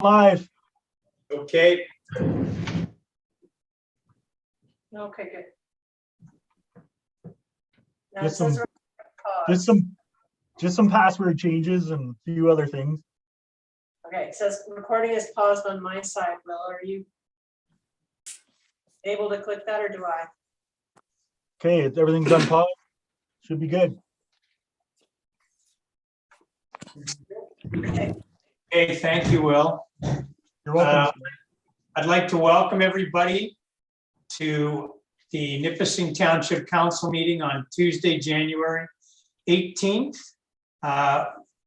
Live. Okay, Okay, good. Now it Just says some- pause. Just some password changes and a few other things. Okay, it says recording is paused on my side. Will, are you able to click that or do I? Okay, everything's on pause. Should be good. Okay, okay, thank you, Will. You're welcome. I'd like to welcome everybody to the Nipissing Township Council meeting on Tuesday, January 18th.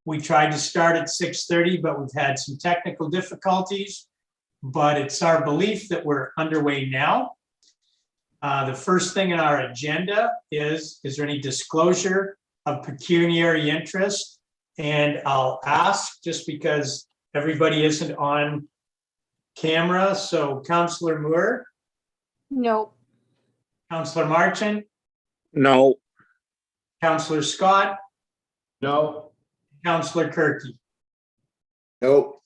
We tried to start at 6:30, but we've had some technical difficulties. But it's our belief that we're underway now. The first thing in our agenda is there any disclosure of pecuniary interest? And I'll ask, just because everybody isn't on camera, so Councillor Moore, No. Councillor Marchant, No. Councillor Scott, No. Councillor Kirky. Nope.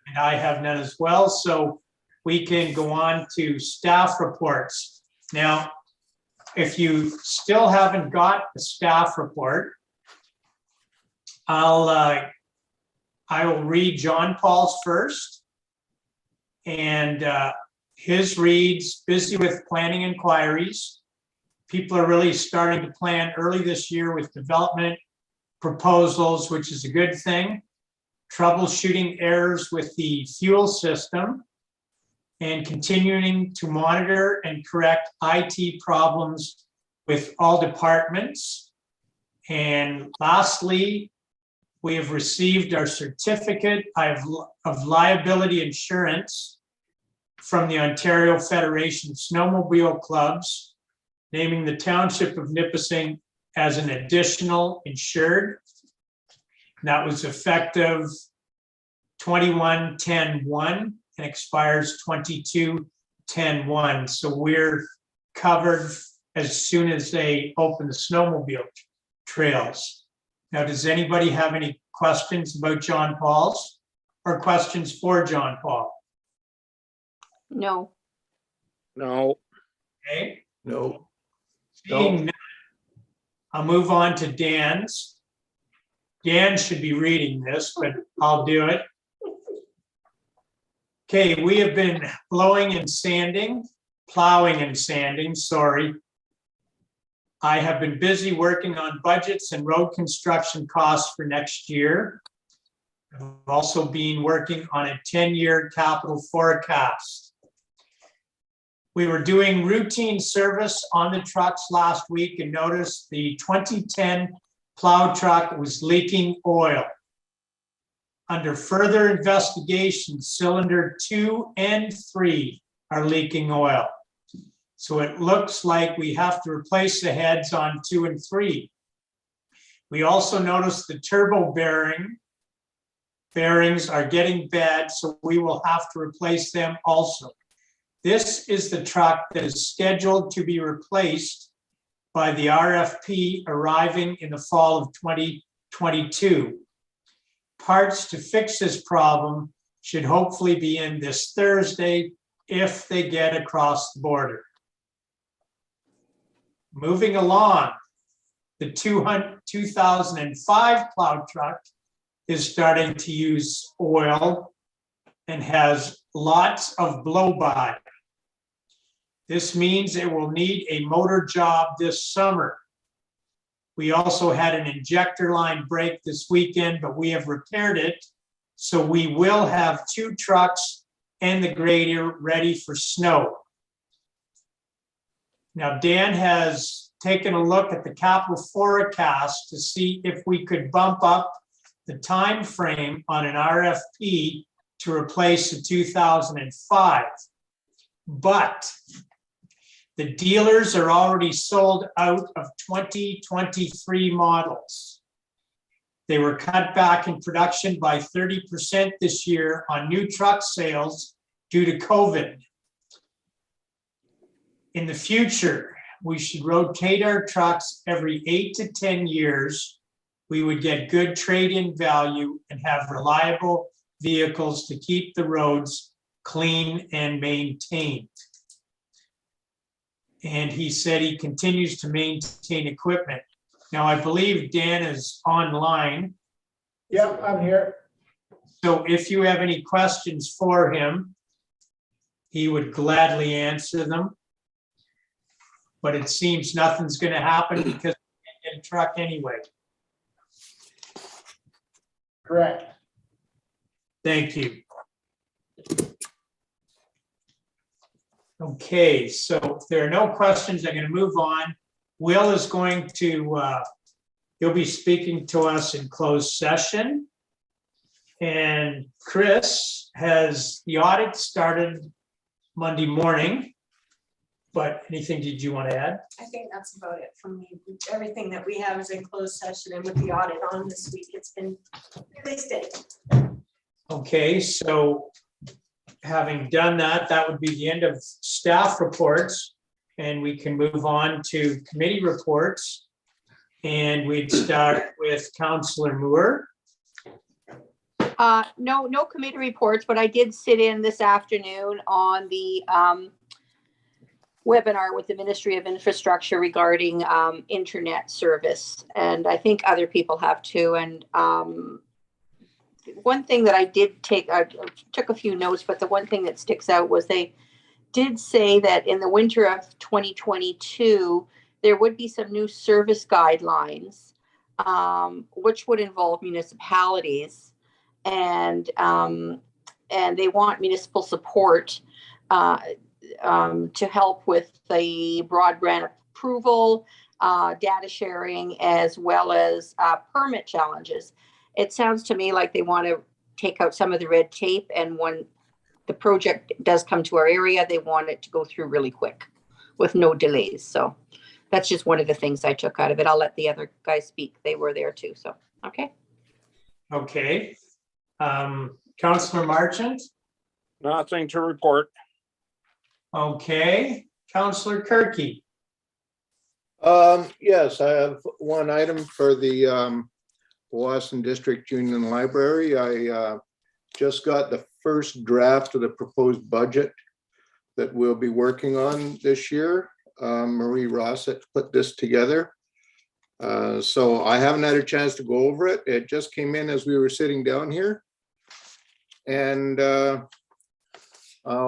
And I have none as well, so we can go on to staff reports. Now, if you still haven't got the staff report, I will read John Paul's first. And his reads, busy with planning inquiries. People are really starting to plan early this year with development proposals, which is a good thing. Troubleshooting errors with the fuel system and continuing to monitor and correct IT problems with all departments. And lastly, we have received our certificate of liability insurance from the Ontario Federation of Snowmobile Clubs, naming the Township of Nipissing as an additional insured. That was effective 21/10/1 and expires 22/10/1. So we're covered as soon as they open the snowmobile trails. Now, does anybody have any questions about John Paul's or questions for John Paul? No. No. Okay. No. Seeing none, I'll move on to Dan's. Dan should be reading this, but I'll do it. Okay, we have been plowing and sanding, sorry. I have been busy working on budgets and road construction costs for next year. I've also been working on a 10-year capital forecast. We were doing routine service on the trucks last week and noticed the 2010 plow truck was leaking oil. Under further investigation, cylinder 2 and 3 are leaking oil. So it looks like we have to replace the heads on 2 and 3. We also noticed the turbo bearings are getting bad, so we will have to replace them also. This is the truck that is scheduled to be replaced by the RFP arriving in the fall of 2022. Parts to fix this problem should hopefully be in this Thursday if they get across the border. Moving along, the 2005 plow truck is starting to use oil and has lots of blow-by. This means it will need a motor job this summer. We also had an injector line break this weekend, but we have repaired it. So we will have 2 trucks and the grader ready for snow. Now, Dan has taken a look at the capital forecast to see if we could bump up the time frame on an RFP to replace the 2005. But the dealers are already sold out of 2023 models. They were cut back in production by 30% this year on new truck sales due to COVID. In the future, we should rotate our trucks every 8 to 10 years. We would get good trade-in value and have reliable vehicles to keep the roads clean and maintained. And he said he continues to maintain equipment. Now, I believe Dan is online. Yeah, I'm here. So if you have any questions for him, he would gladly answer them. But it seems nothing's going to happen because we can't get a truck anyway. Correct. Thank you. Okay, so if there are no questions, I'm going to move on. Will is going to, he'll be speaking to us in closed session. And Chris has the audit started Monday morning. But anything did you want to add? I think that's about it from me. Everything that we have is in closed session, and with the audit on this week, it's been really steady. Okay, so having done that, that would be the end of staff reports. And we can move on to committee reports. And we'd start with Councillor Moore. No committee reports, but I did sit in this afternoon on the webinar with the Ministry of Infrastructure regarding internet service. And I think other people have too. And one thing that I did take, I took a few notes, but the one thing that sticks out was they did say that in the winter of 2022, there would be some new service guidelines, which would involve municipalities, and they want municipal support to help with the broadband approval, data sharing, as well as permit challenges. It sounds to me like they want to take out some of the red tape, and when the project does come to our area, they want it to go through really quick with no delays. So that's just one of the things I took out of it. I'll let the other guys speak. They were there too. So, okay. Okay. Councillor Marchant. Nothing to report. Okay. Councillor Kirky. Yes, I have one item for the Boston District Union Library. I just got the first draft of the proposed budget that we'll be working on this year. Marie Rossett put this together. So I haven't had a chance to go over it. It just came in as we were sitting down here. And I'll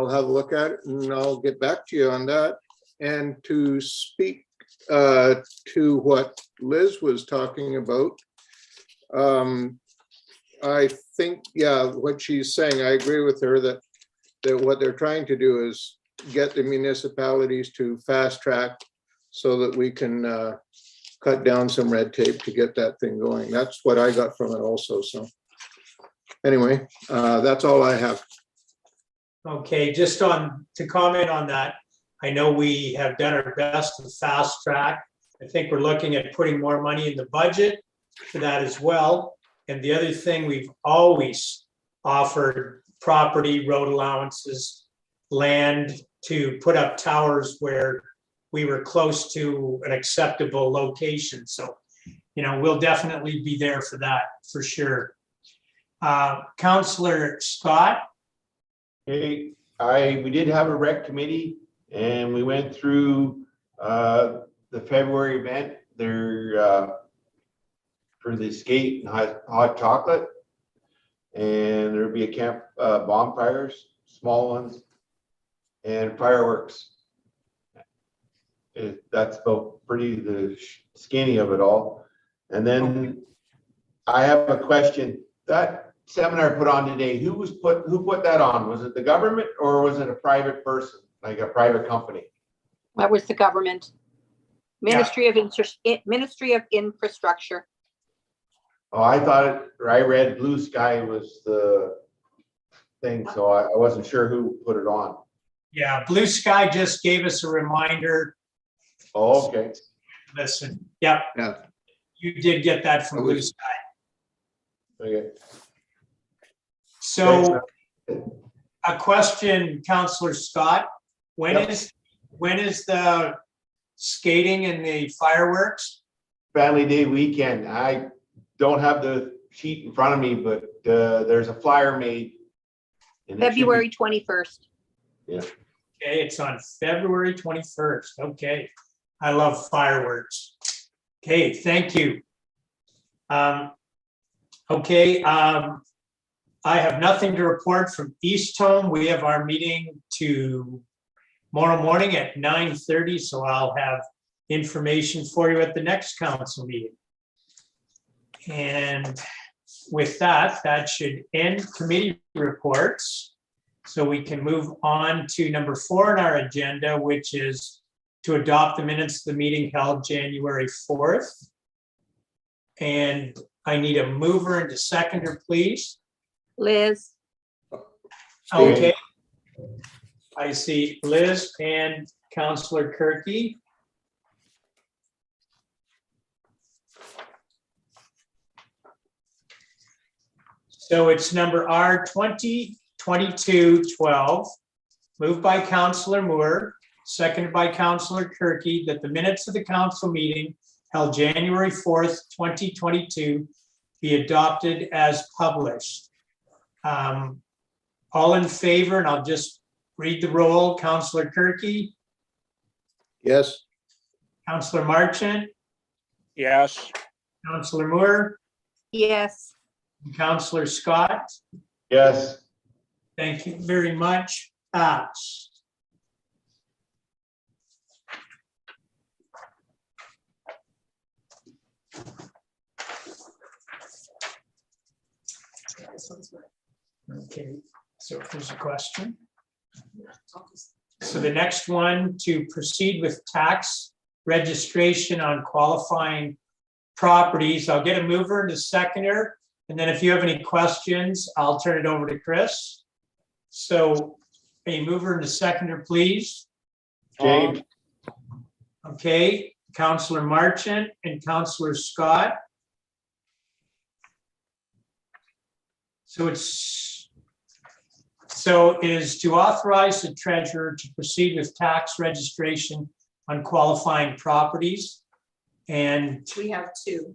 have a look at it and I'll get back to you on that. And to speak to what Liz was talking about, I think, yeah, what she's saying, I agree with her that what they're trying to do is get the municipalities to fast track so that we can cut down some red tape to get that thing going. That's what I got from it also. So anyway, that's all I have. Okay, just to comment on that, I know we have done our best to fast track. I think we're looking at putting more money in the budget for that as well. And the other thing, we've always offered property, road allowances, land to put up towers where we were close to an acceptable location. So, we'll definitely be there for that, for sure. Councillor Scott. Hey, we did have a rec committee and we went through the February event there for the skate and hot chocolate, and there'll be a camp bonfires, small ones, and fireworks. That's about pretty the skinny of it all. And then I have a question. That seminar put on today, who put that on? Was it the government or was it a private person, like a private company? That was the government. Ministry of Infrastructure. Oh, I read Blue Sky was the thing, so I wasn't sure who put it on. Yeah, Blue Sky just gave us a reminder. Oh, okay. Listen, yep. Yeah. You did get that from Blue Sky. Okay. So a question, Councillor Scott, when is the skating and the fireworks? Family Day weekend. I don't have the sheet in front of me, but there's a flyer made. and it should be- February 21st. Okay, it's on February 21st. Okay, I love fireworks. Okay, thank you. Okay, I have nothing to report from East Home. We have our meeting tomorrow morning at 9:30, so I'll have information for you at the next council meeting. And with that, that should end committee reports. So we can move on to number 4 on our agenda, which is to adopt the minutes of the meeting held January 4th. And I need a mover and a seconder, please. Liz, Okay. I see Liz and Counselor Kirky. So it's number R 2022-12, moved by Counselor Moore, seconded by Counselor Kirky, that the minutes of the council meeting held January 4th, 2022 be adopted as published. All in favor, and I'll just read the roll. Counselor Kirky, Yes. Counselor Marchant, yes, Counselor Moore, yes. and Counselor Scott. Yes, Thank you very much. Passed. Okay, so here's a question. So the next one, to proceed with tax registration on qualifying properties. I'll get a mover and a seconder, and then if you have any questions, I'll turn it over to Chris. So a mover and a seconder, please. James, Okay, Counselor Marchant and Counselor Scott. So it is to authorize the treasurer to proceed with tax registration on qualifying properties. And We have 2.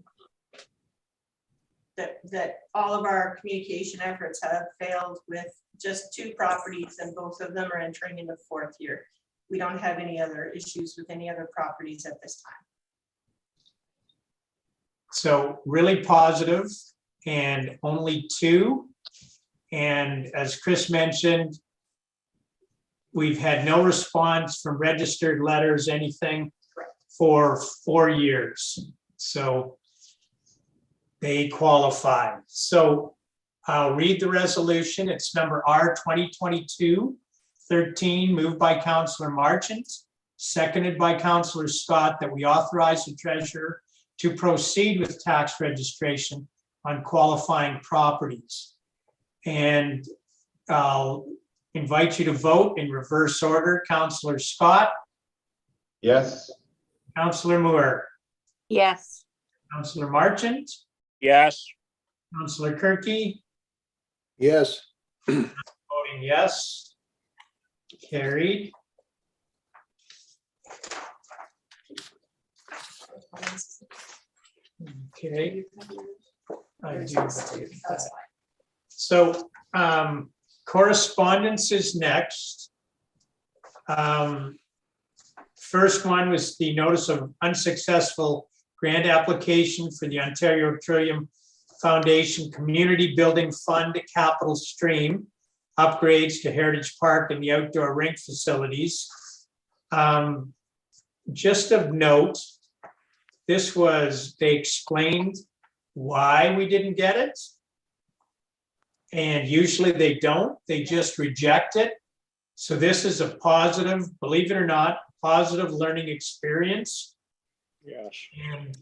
That all of our communication efforts have failed with just 2 properties, and both of them are entering into 4th year. We don't have any other issues with any other properties at this time. so really positive, and only 2. And as Chris mentioned, we've had no response from registered letters, anything for 4 years. So they qualify. So I'll read the resolution. It's number R 2022-13, moved by Counselor Marchant, seconded by Counselor Scott, that we authorize the treasurer to proceed with tax registration on qualifying properties. And I'll invite you to vote in reverse order. Counselor Scott, yes, Counselor Moore, Yes. Counselor Marchant, yes, Counselor Kirky, Yes. voting yes. Carried. Okay. I do believe that. So correspondence is next. First one was the notice of unsuccessful grant application for the Ontario Trillium Foundation Community Building Fund Capital Stream upgrades to Heritage Park and the outdoor rink facilities. Just of note, they explained why we didn't get it. And usually they don't, they just reject it. So this is a positive, believe it or not, positive learning experience. yes, And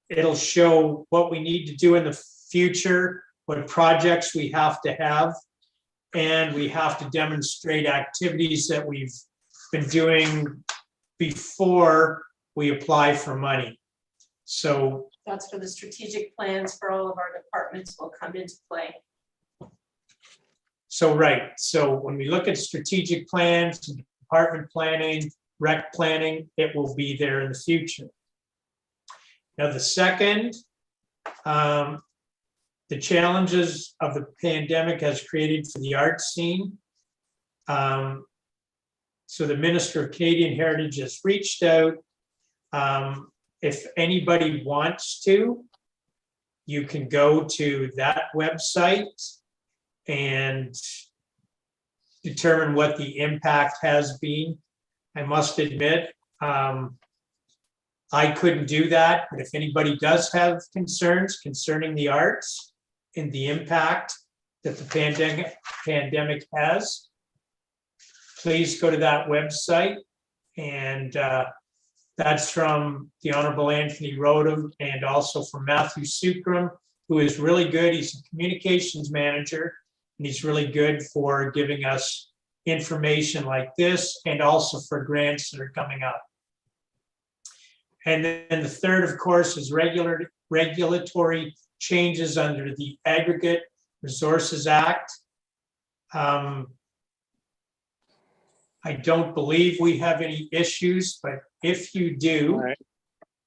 it'll show what we need to do in the future, what projects we have to have. And we have to demonstrate activities that we've been doing before we apply for money. So That's for the strategic plans for all of our departments will come into play. right, so when we look at strategic plans, department planning, rec planning, it will be there in the future. Now, the second, the challenges of the pandemic has created for the art scene. So the Minister of Canadian Heritage has reached out. If anybody wants to, you can go to that website and determine what the impact has been. I must admit, I couldn't do that, but if anybody does have concerns concerning the arts and the impact that the pandemic has, please go to that website. And that's from the Honorable Anthony Rodham and also from Matthew Sukram, who is really good. He's a communications manager, and he's really good for giving us information like this and also for grants that are coming up. And then the third, of course, is regulatory changes under the Aggregate Resources Act. I don't believe we have any issues, but if you do. All right.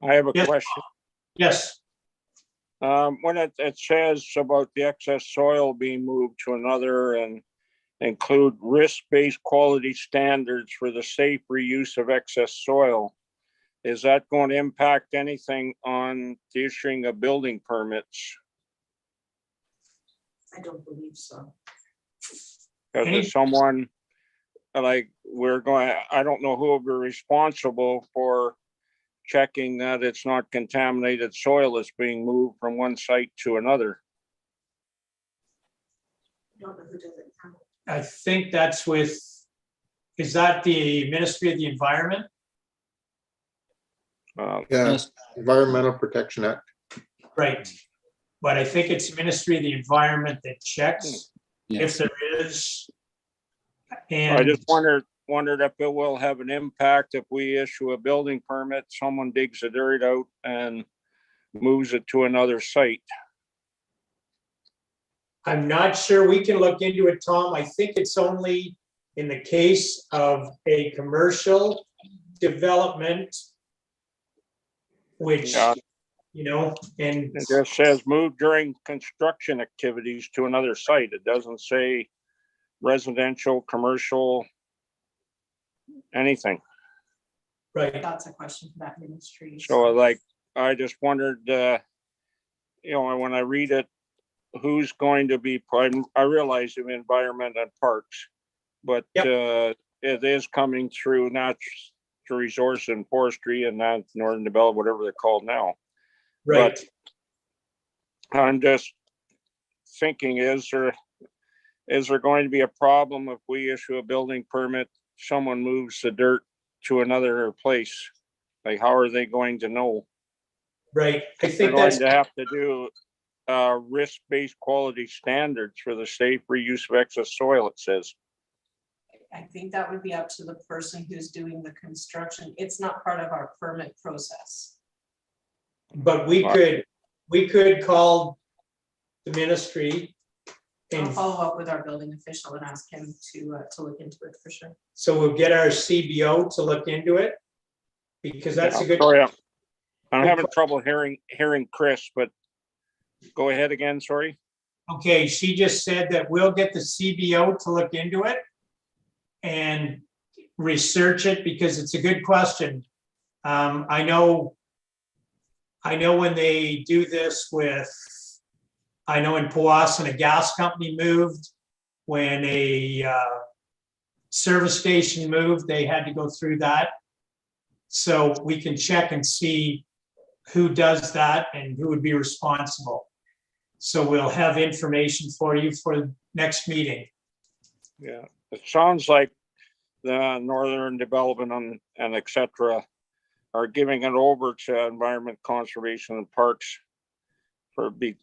I have a Yes. question. Yes, When it says about the excess soil being moved to another and include risk-based quality standards for the safe reuse of excess soil, is that going to impact anything on the issuing of building permits? I don't believe so. Because Any- if someone, like, I don't know who will be responsible for checking that it's not contaminated soil that's being moved from one site to another. I don't know who does it now. I think that's with, is that the Ministry of the Environment? Yeah, Environmental Protection Act. Right. But I think it's Ministry of the Environment that checks if there is. I And just wondered if it will have an impact if we issue a building permit, someone digs the dirt out and moves it to another site. I'm not sure, we can look into it, Tom. I think it's only in the case of a commercial development, which, Yeah. and It just says move during construction activities to another site. It doesn't say residential, commercial, anything. right, That's a question for that ministry. So like, I just wondered, when I read it, who's going to be, I realize the environment and parks, but it is coming through natural resource and forestry and not northern development, whatever they're called now. right. But I'm just thinking, is there going to be a problem if we issue a building permit, someone moves the dirt to another place? Like, how are they going to know? Right, I They're think going that's, to have to do risk-based quality standards for the safe reuse of excess soil, it says. I think that would be up to the person who's doing the construction. It's not part of our permit process. but we could call the ministry. I'll And follow up with our building official and ask him to look into it for sure. so we'll get our CBO to look into it. Because that's a good, Sorry, I'm having trouble hearing Chris, but go ahead again, sorry. okay, she just said that we'll get the CBO to look into it and research it because it's a good question. I know when they do this I know in Powassan, a gas company moved. When a service station moved, they had to go through that. So we can check and see who does that and who would be responsible. So we'll have information for you for the next meeting. Yeah, it sounds like the Northern Development and et cetera are giving it over to Environment Conservation and Parks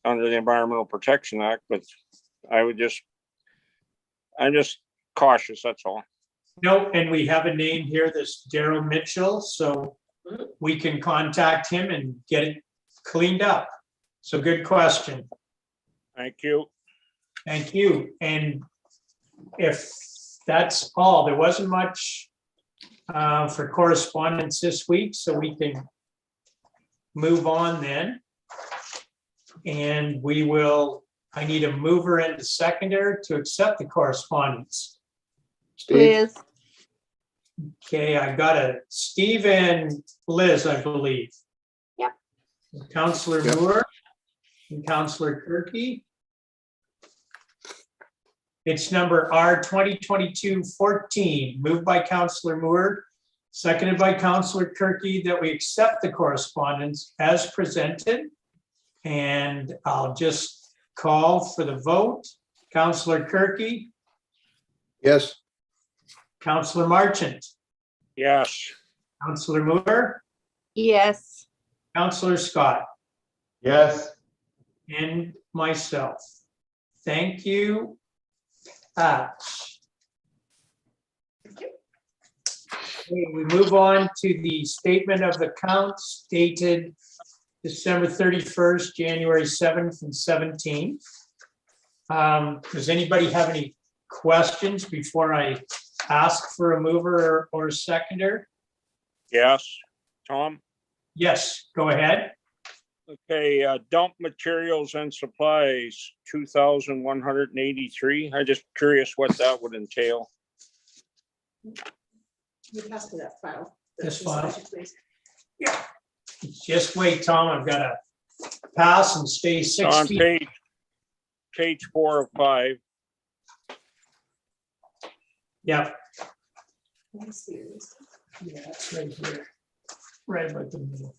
under the Environmental Protection Act, but I'm just cautious, that's all. No, and we have a name here, this Daryl Mitchell, so we can contact him and get it cleaned up. So good question. Thank you. Thank you. And if that's all, there wasn't much for correspondence this week, so we can move on then. And we will I need a mover and a seconder to accept the correspondence. Steve, Liz, Okay, I got a Steve and Liz, I believe. Yep. Counselor Yep. Moore and Counselor Kirky. It's number R 2022-14, moved by Counselor Moore, seconded by Counselor Kirky, that we accept the correspondence as presented. And I'll just call for the vote. Counselor Kirky, yes, Counselor Marchant, Yes. Counselor Moore, yes. Counselor Scott, Yes. and myself. Thank you. Okay, we move on to the statement of accounts dated December 31st, January 7th and 17th. Does anybody have any questions before I ask for a mover or a seconder? Yes. Tom? Yes, go ahead. Okay, dump materials and supplies, 2,183. I'm just curious what that would entail. You pass me that file. This file? Please. Just wait, Tom, I've got to pass and stay 6 On feet. page 4 of 5. Yep. Let me see this. Yeah, it's right here. Right about the middle.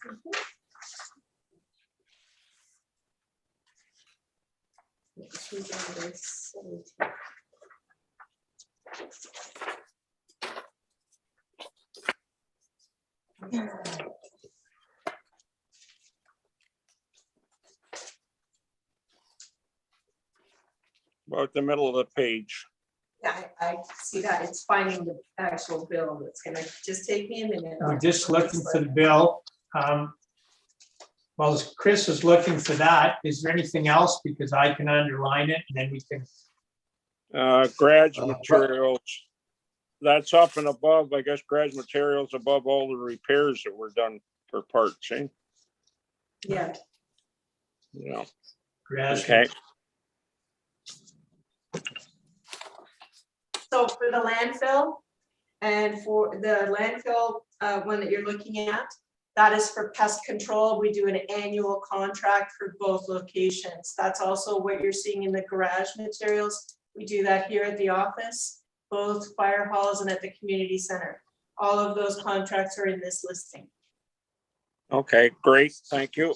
About the middle of the page. Yeah, I see that. It's finding the actual bill. It's gonna just take me a minute. I'm just looking for the bill. While Chris is looking for that, is there anything else? Because I can underline it and then we can, Garage materials. That's up and above, I guess, garage materials above all the repairs that were done for parts, eh? Yeah, Yeah, grasp. okay. so for the landfill and for the landfill, one that you're looking at, that is for pest control. We do an annual contract for both locations. That's also what you're seeing in the garage materials. We do that here at the office, both fire halls and at the community center. All of those contracts are in this listing. Okay, great, thank you.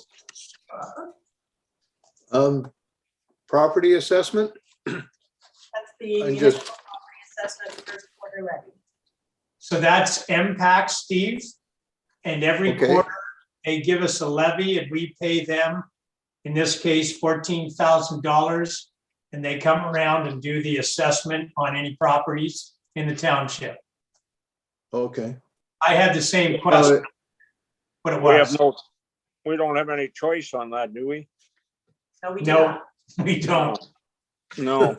property assessment, That's the I municipal just- property assessment first quarter levy. So that's impact, Steve. And every Okay. quarter, they give us a levy and we pay them, in this case, $14,000. And they come around and do the assessment on any properties in the township. okay. I had the same question, what it was. We don't have any choice on that, do we? No, we do No, not. we don't. No,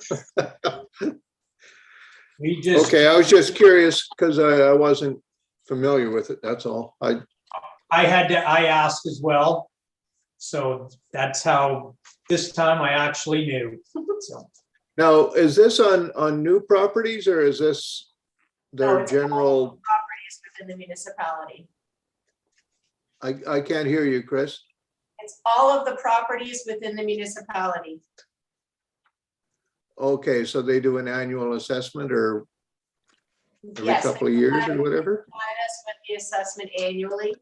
We just, Okay, I was just curious because I wasn't familiar with it, that's all. I asked as well. So that's how, this time I actually knew. So Now, is this on new properties or is this No, their it's all general? Properties within the municipality. I can't hear you, Chris. It's all of the properties within the municipality. Okay, so they do an annual assessment or every Yes, they couple of years provide or whatever? us with the assessment annually.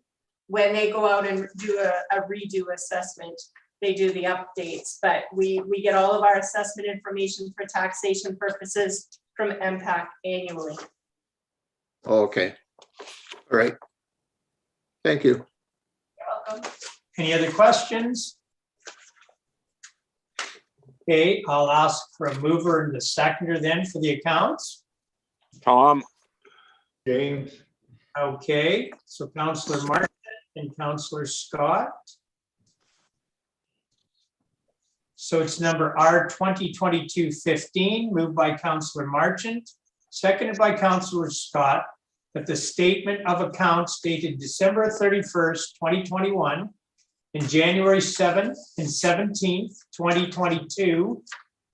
When they go out and do a redo assessment, they do the updates, but we get all of our assessment information for taxation purposes from MPAC annually. Okay, all right. Thank you. You're welcome. any other questions? Okay, I'll ask for a mover and a seconder then for the accounts. Tom, James. Okay, so Counselor Martin and Counselor Scott. So it's number R 2022-15, moved by Counselor Marchant, seconded by Counselor Scott, that the statement of accounts dated December 31st, 2021 and January 7th and 17th, 2022,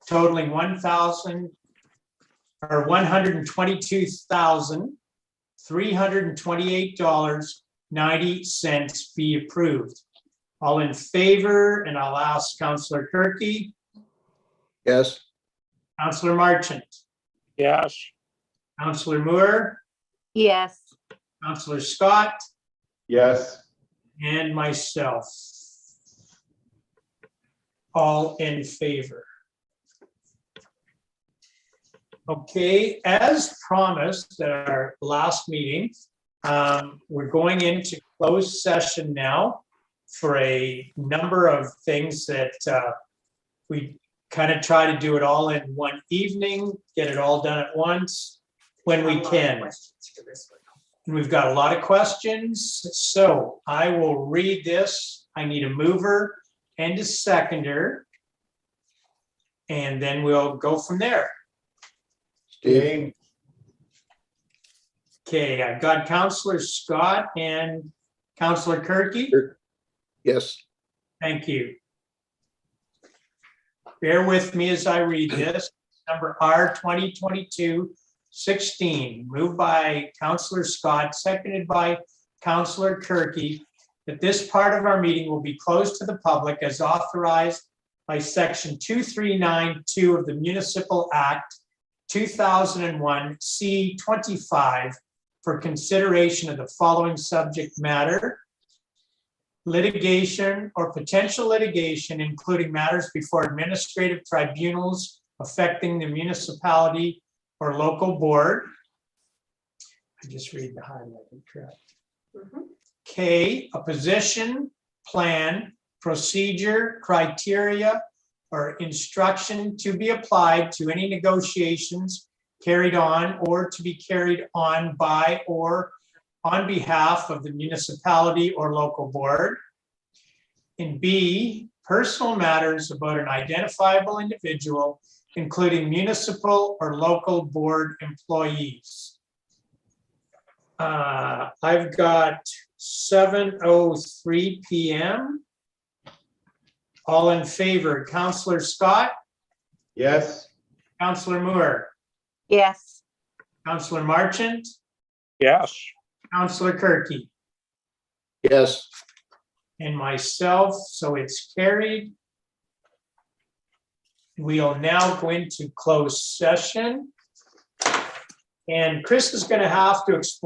totaling $128,328.90 be approved. All in favor, and I'll ask Councillor Kirky, Yes. Councillor Marchant, yes, Councillor Moore, Yes. Councillor Scott, Yes. and myself. All in favor. Okay, as promised at our last meeting, we're going into closed session now for a number of things that we kind of try to do it all in one evening, get it all done at once when we can. And we've got a lot of questions, so I will read this. I need a mover and a seconder, and then we'll go from there. Steve? Okay, I've got Councillor Scott and Councillor Kirky. Yes. Thank you. Bear with me as I read this. Number R 2022-16, moved by Councillor Scott, seconded by Councillor Kirky, that this part of our meeting will be closed to the public as authorized by Section 2392 of the Municipal Act 2001 C25 for consideration of the following subject matter: litigation or potential litigation, including matters before administrative tribunals affecting the municipality or local board. I just read the highlighted, correct? K, a position, plan, procedure, criteria, or instruction to be applied to any negotiations carried on or to be carried on by or on behalf of the municipality or local board. And B, personal matters about an identifiable individual, including municipal or local board employees. I've got 7:03 p.m. All in favor, Councillor Scott, Yes. Councillor Moore, Yes. Councillor Marchant, yes. Councillor Kirky, Yes. and myself, so it's carried. We'll now go into closed session. And Chris is going to have to explain